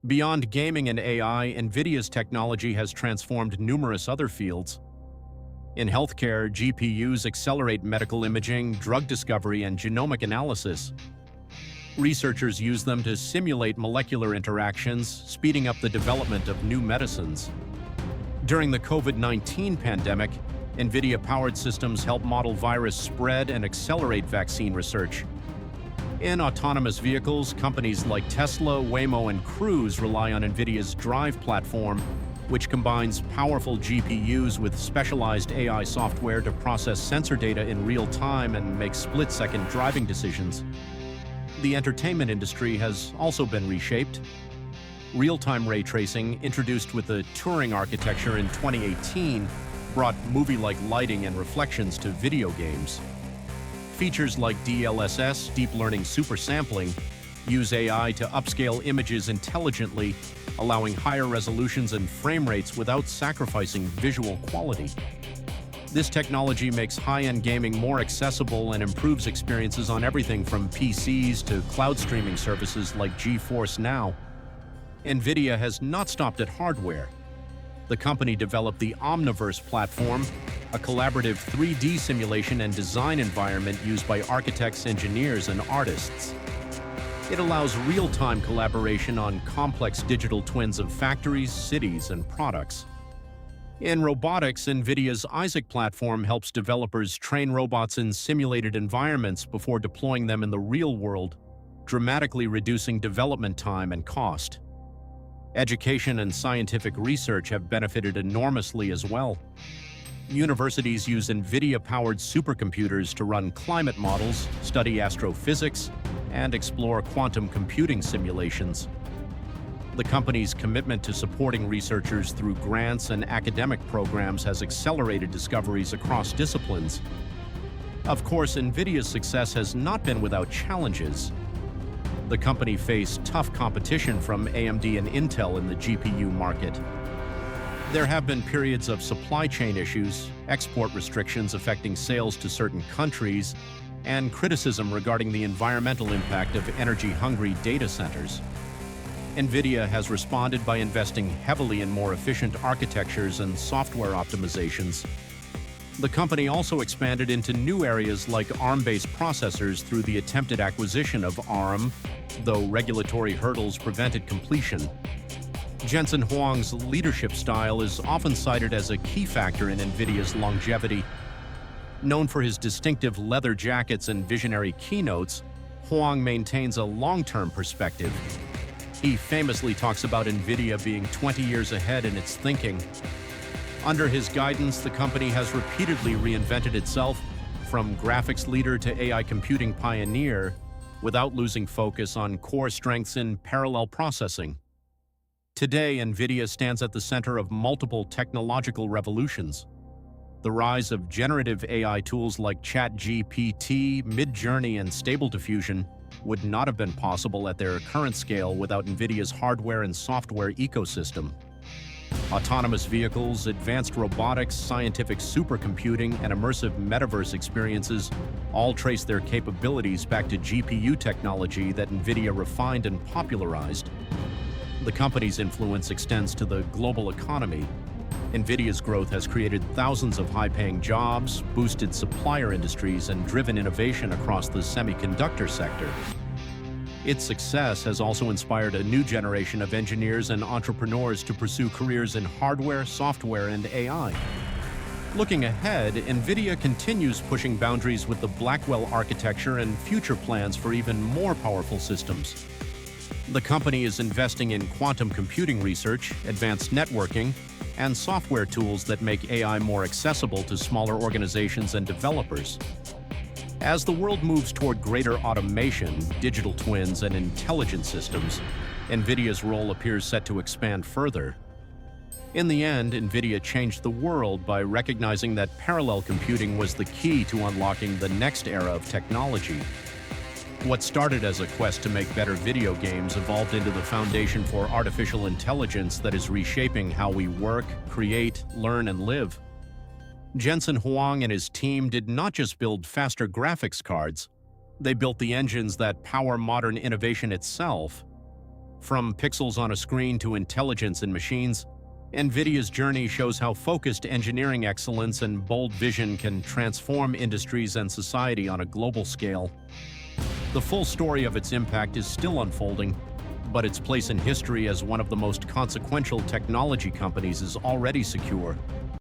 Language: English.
Beyond gaming and AI, Nvidia's technology has transformed numerous other fields. In healthcare, GPUs accelerate medical imaging, drug discovery, and genomic analysis. Researchers use them to simulate molecular interactions, speeding up the development of new medicines. During the COVID-19 pandemic, Nvidia-powered systems help model virus spread and accelerate vaccine research. In autonomous vehicles, companies like Tesla, Waymo, and Cruise rely on Nvidia's Drive platform, which combines powerful GPUs with specialized AI software to process sensor data in real time and make split-second driving decisions. The entertainment industry has also been reshaped. Real-time ray tracing, introduced with the Turing architecture in 2018, brought movie-like lighting and reflections to video games. Features like DLSS, deep learning supersampling, use AI to upscale images intelligently, allowing higher resolutions and frame rates without sacrificing visual quality. This technology makes high-end gaming more accessible and improves experiences on everything from PCs to cloud streaming services like GeForce Now. Nvidia has not stopped at hardware. The company developed the Omniverse platform, a collaborative 3D simulation and design environment used by architects, engineers, and artists. It allows real-time collaboration on complex digital twins of factories, cities, and products. In robotics, Nvidia's Isaac platform helps developers train robots in simulated environments before deploying them in the real world, dramatically reducing development time and cost. Education and scientific research have benefited enormously as well. Universities use Nvidia-powered supercomputers to run climate models, study astrophysics, and explore quantum computing simulations. The company's commitment to supporting researchers through grants and academic programs has accelerated discoveries across disciplines. Of course, Nvidia's success has not been without challenges. The company faced tough competition from AMD and Intel in the GPU market. There have been periods of supply chain issues, export restrictions affecting sales to certain countries, and criticism regarding the environmental impact of energy-hungry data centers. Nvidia has responded by investing heavily in more efficient architectures and software optimizations. The company also expanded into new areas like ARM-based processors through the attempted acquisition of ARM, though regulatory hurdles prevented completion. Jensen Huang's leadership style is often cited as a key factor in Nvidia's longevity. Known for his distinctive leather jackets and visionary keynotes, Huang maintains a long-term perspective. He famously talks about Nvidia being 20 years ahead in its thinking. Under his guidance, the company has repeatedly reinvented itself, from graphics leader to AI computing pioneer, without losing focus on core strengths in parallel processing. Today, Nvidia stands at the center of multiple technological revolutions. The rise of generative AI tools like ChatGPT, Midjourney, and Stable Diffusion would not have been possible at their current scale without Nvidia's hardware and software ecosystem. Autonomous vehicles, advanced robotics, scientific supercomputing, and immersive metaverse experiences all trace their capabilities back to GPU technology that Nvidia refined and popularized. The company's influence extends to the global economy. Nvidia's growth has created thousands of high-paying jobs, boosted supplier industries, and driven innovation across the semiconductor sector. Its success has also inspired a new generation of engineers and entrepreneurs to pursue careers in hardware, software, and AI. Looking ahead, Nvidia continues pushing boundaries with the Blackwell architecture and future plans for even more powerful systems. The company is investing in quantum computing research, advanced networking, and software tools that make AI more accessible to smaller organizations and developers. As the world moves toward greater automation, digital twins, and intelligent systems, Nvidia's role appears set to expand further. In the end, Nvidia changed the world by recognizing that parallel computing was the key to unlocking the next era of technology. What started as a quest to make better video games evolved into the foundation for artificial intelligence that is reshaping how we work, create, learn, and live. Jensen Huang and his team did not just build faster graphics cards, they built the engines that power modern innovation itself. From pixels on a screen to intelligence in machines, Nvidia's journey shows how focused engineering excellence and bold vision can transform industries and society on a global scale. The full story of its impact is still unfolding, but its place in history as one of the most consequential technology companies is already secure.